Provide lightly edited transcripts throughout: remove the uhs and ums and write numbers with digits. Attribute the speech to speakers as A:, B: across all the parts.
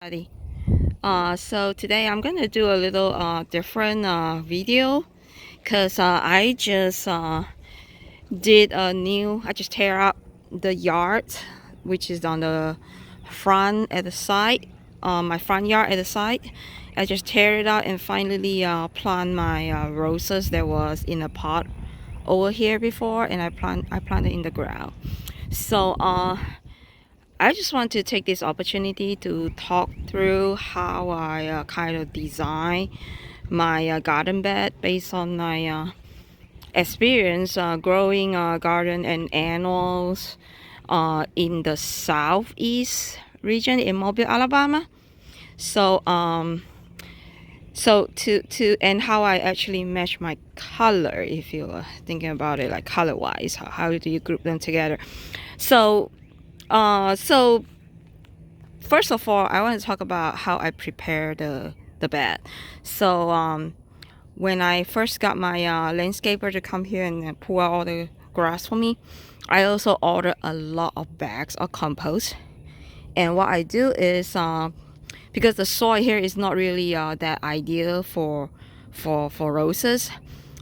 A: Buddy. So today I'm gonna do a little different video because I just I just tear up the yard, which is on the front at the side, my front yard at the side. I just tear it out and finally plant my roses that was in a pot over here before, and I planted in the ground. So I just want to take this opportunity to talk through how I kind of design my garden bed based on my experience growing garden and annuals in the southeast region in Mobile, Alabama. So to and how I actually match my color, if you are thinking about it like color wise, how do you group them together? So so first of all, I want to talk about how I prepare the bed. So when I first got my landscaper to come here and pull out all the grass for me, I also ordered a lot of bags of compost. And what I do is because the soil here is not really that ideal for roses.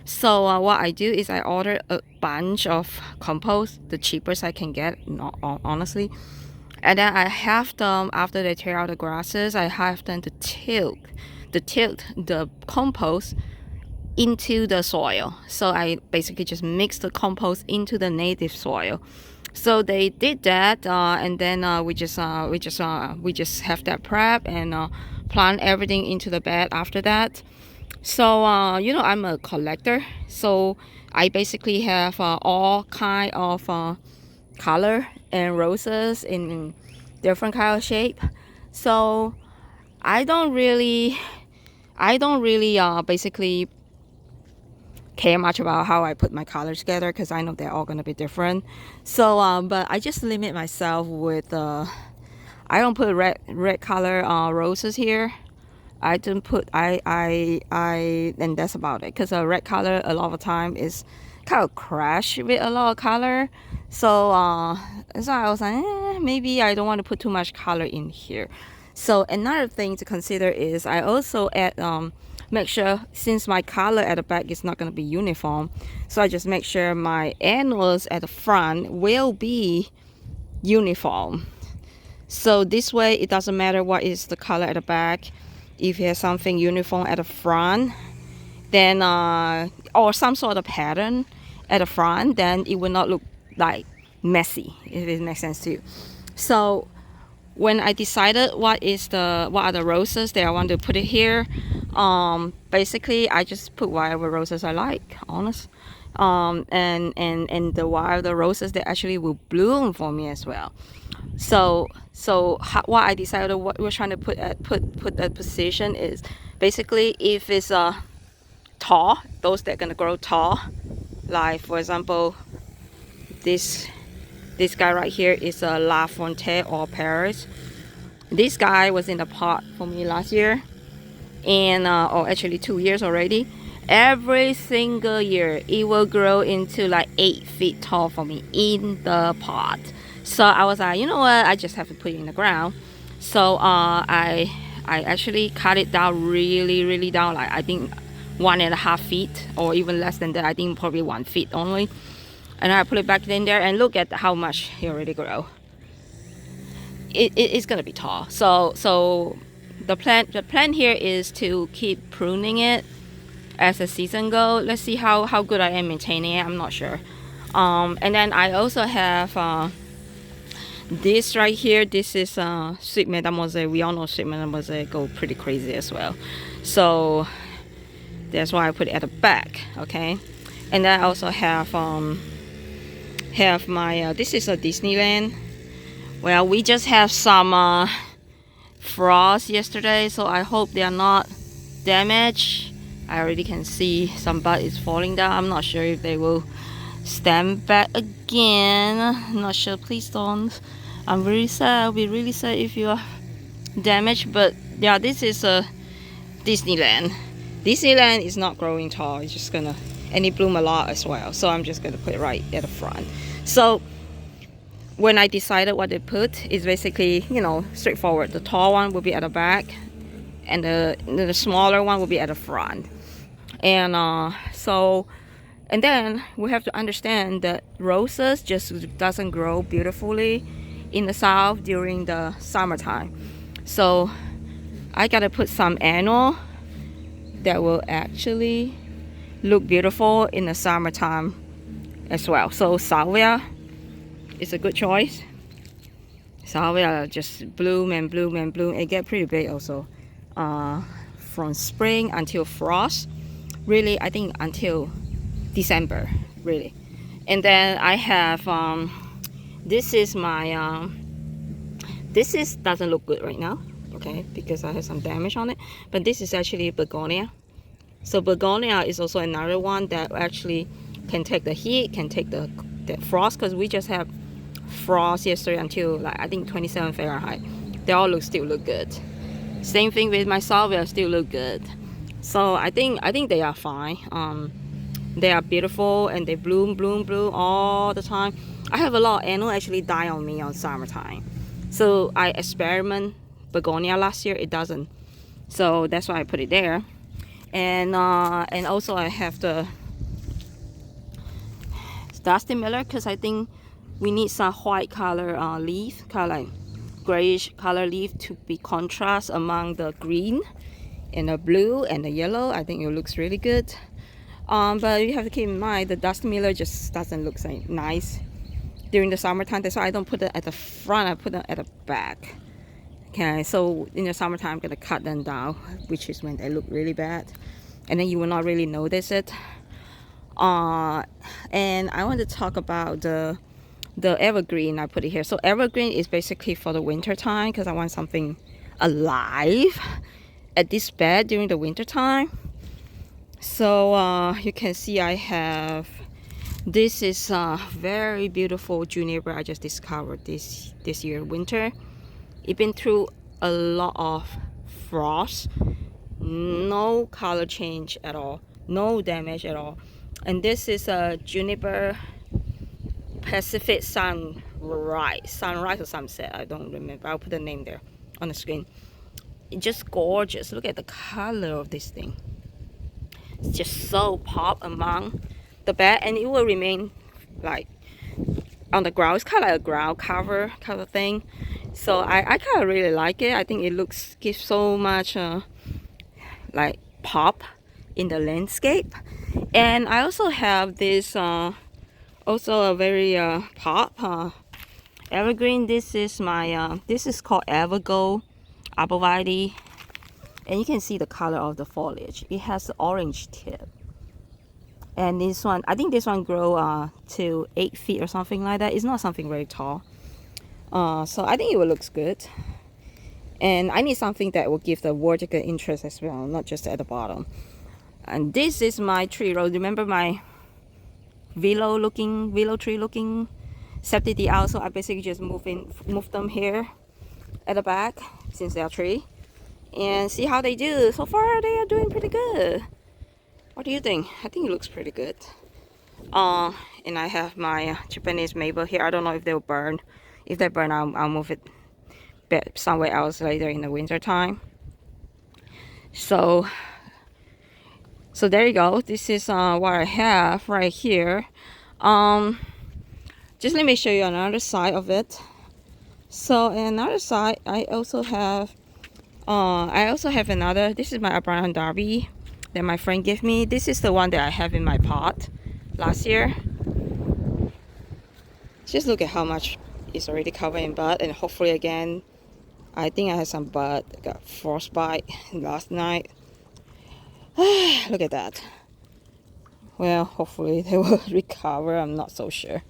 A: So what I do is I order a bunch of compost, the cheapest I can get, not honestly. And then I have them, after they tear out the grasses, I have them to tilt the compost into the soil. So I basically just mix the compost into the native soil. So they did that, and then we just have that prep and plant everything into the bed after that. So I'm a collector, so I basically have all kind of color and roses in different kind of shape. So I don't really basically care much about how I put my colors together because I know they're all gonna be different. So but I just limit myself with I don't put red color roses here. I don't put I and that's about it, because a red color a lot of time is kind of crash with a lot of color. So so I was like, maybe I don't want to put too much color in here. So another thing to consider is I also add make sure, since my color at the back is not going to be uniform, so I just make sure my annuals at the front will be uniform. So this way it doesn't matter what is the color at the back. If you have something uniform at the front, then or some sort of pattern at the front, then it will not look like messy, if it makes sense to you. So when I decided what are the roses that I want to put it here, basically I just put whatever roses I like, honest. And the whatever roses that actually will bloom for me as well. So what I decided what we're trying to put at position is basically if it's tall, those that are gonna grow tall, like for example this guy right here is a La Fontaine or Paris. This guy was in the pot for me last year, and or actually 2 years already. Every single year it will grow into like 8 feet tall for me in the pot. So I was like, you know what, I just have to put it in the ground. So I actually cut it down really down, like I think 1.5 feet or even less than that. I think probably 1 feet only. And I put it back in there, and look at how much it already grow. It's gonna be tall. So the plan here is to keep pruning it as the season go. Let's see how good I am maintaining it. I'm not sure. And then I also have this right here. This is sweet mademoiselle. We all know sweet mademoiselle go pretty crazy as well. So that's why I put it at the back. Okay. And then I also have my this is a Disneyland. Well, we just have some frost yesterday, so I hope they are not damaged. I already can see some bud is falling down. I'm not sure if they will stand back again. I'm not sure. Please don't. I'm really sad. I'll be really sad if you are damaged. But yeah, this is a Disneyland. Disneyland is not growing tall. It's just gonna, and it bloom a lot as well. So I'm just gonna put it right at the front. So when I decided what to put, is basically, you know, straightforward. The tall one will be at the back, and the smaller one will be at the front. And and then we have to understand that roses just doesn't grow beautifully in the south during the summertime. So I gotta put some annual that will actually look beautiful in the summertime as well. So salvia is a good choice. Salvia just bloom and bloom and bloom. It get pretty big also, from spring until frost. Really, I think until December, really. And then I have this is my this doesn't look good right now, okay, because I have some damage on it. But this is actually begonia. So begonia is also another one that actually can take the heat, can take the frost, because we just have frost yesterday until like I think 27 Fahrenheit. They all still look good. Same thing with my salvia, still look good. So I think they are fine. They are beautiful and they bloom all the time. I have a lot of annual actually die on me on summertime. So I experiment begonia last year, it doesn't. So that's why I put it there. And also I have the Dusty Miller, because I think we need some white color leaf, kind of like grayish color leaf to be contrast among the green and the blue and the yellow. I think it looks really good. But you have to keep in mind the Dusty Miller just doesn't look so nice during the summertime. That's why I don't put it at the front, I put it at the back. Okay, so in the summertime I'm gonna cut them down, which is when they look really bad, and then you will not really notice it. And I want to talk about the evergreen. I put it here. So evergreen is basically for the winter time, because I want something alive at this bed during the winter time. So you can see I have, this is a very beautiful juniper I just discovered this year winter. It's been through a lot of frost, no color change at all, no damage at all. And this is a juniper Pacific sunrise or sunset, I don't remember. I'll put the name there on the screen. It's just gorgeous. Look at the color of this thing. It's just so pop among the bed, and it will remain like on the ground. It's kind of like a ground cover kind of thing. So I kind of really like it. I think it gives so much like pop in the landscape. And I also have this also a very pop evergreen. This is my this is called Evergold Arborvitae, and you can see the color of the foliage. It has the orange tip. And this one, I think this one grow to 8 feet or something like that. It's not something very tall. So I think it will looks good. And I need something that will give the vertical interest as well, not just at the bottom. And this is my tree row. Remember my willow tree looking septidia? So I basically just move them here at the back, since they are tree, and see how they do. So far they are doing pretty good. What do you think? I think it looks pretty good. And I have my Japanese maple here. I don't know if they'll burn. If they burn, I'll move it back somewhere else later in the winter time. So there you go. This is what I have right here. Just let me show you another side of it. So another side, I also have another. This is my Abraham Darby that my friend gave me. This is the one that I have in my pot last year. Just look at how much is already covered in bud, and hopefully again, I think I had some bud. I got frostbite last night. Look at that. Well, hopefully they will recover. I'm not so sure.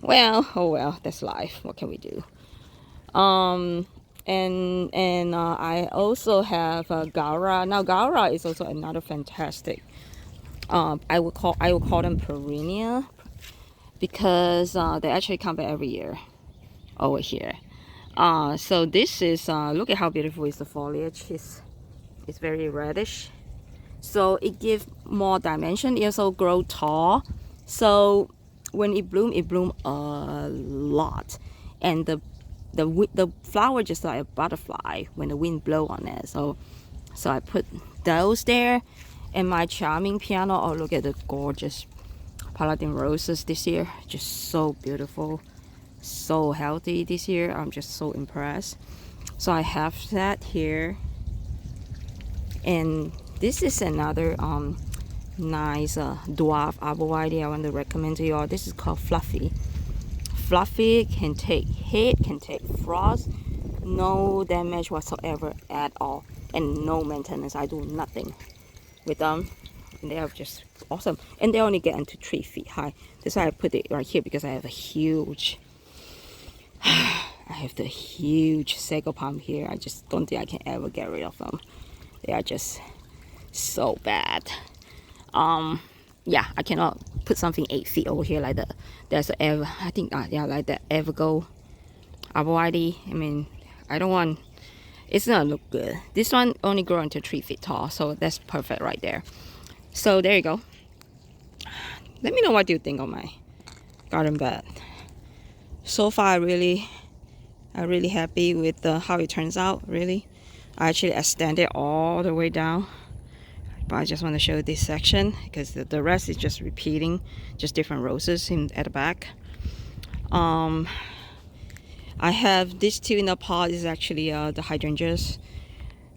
A: Well, oh well, that's life. What can we do? And I also have Gaura. Now Gaura is also another fantastic. I will call them perennial, because they actually come back every year over here. So this is look at how beautiful is the foliage. It's very reddish, so it gives more dimension. It also grow tall. So when it bloom a lot, and the flower just like a butterfly when the wind blow on it. So I put those there, and my charming piano. Oh, look at the gorgeous paladin roses this year, just so beautiful, so healthy this year. I'm just so impressed. So I have that here, and this is another nice dwarf arborvitae I want to recommend to you all. This is called Fluffy. Fluffy can take heat, can take frost, no damage whatsoever at all, and no maintenance. I do nothing with them, and they are just awesome. And they only get into 3 feet high. That's why I put it right here, because I have a huge the huge sago palm here. I just don't think I can ever get rid of them. They are just so bad. Yeah, I cannot put something 8 feet over here like that. There's a I think yeah, like that Evergo arborvitae. I mean, I don't want, it's not look good. This one only grow into 3 feet tall, so that's perfect right there. So there you go. Let me know what you think of my garden bed. So far, I'm really happy with how it turns out. Really, I actually extended all the way down, but I just want to show this section because the rest is just repeating, just different roses at the back. I have these 2 in the pot. Is actually the hydrangeas.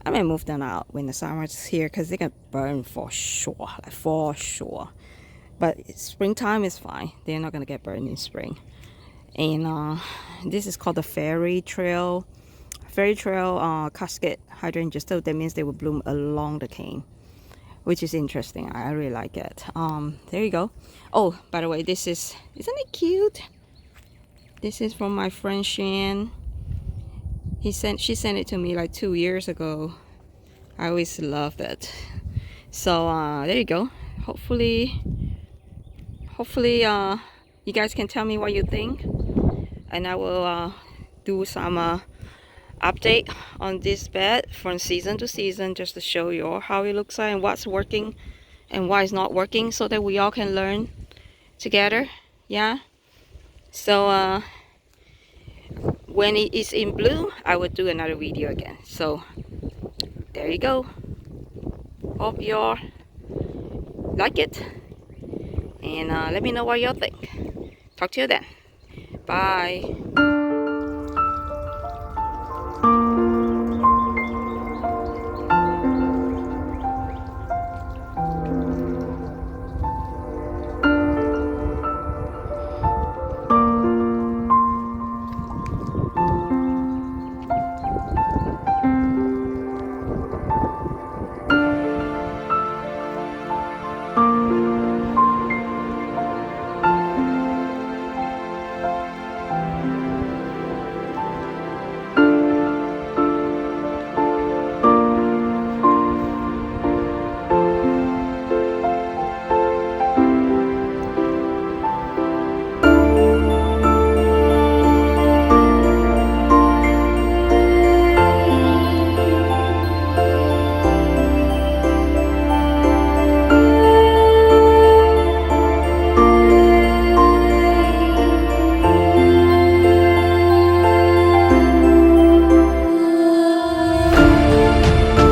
A: I may move them out when the summer's here because they can burn for sure, like for sure. But springtime is fine. They're not gonna get burned in spring. And this is called the fairy trail casket hydrangeas. So that means they will bloom along the cane, which is interesting. I really like it. There you go. Oh, by the way, isn't it cute? This is from my friend Shan. She sent it to me like 2 years ago. I always loved it. So there you go. Hopefully you guys can tell me what you think, and I will do some update on this bed from season to season, just to show you all how it looks like and what's working and what is not working, so that we all can learn together. Yeah. So when it is in bloom, I will do another video again. So there you go. Hope you all like it, and let me know what y'all think. Talk to you then. Bye.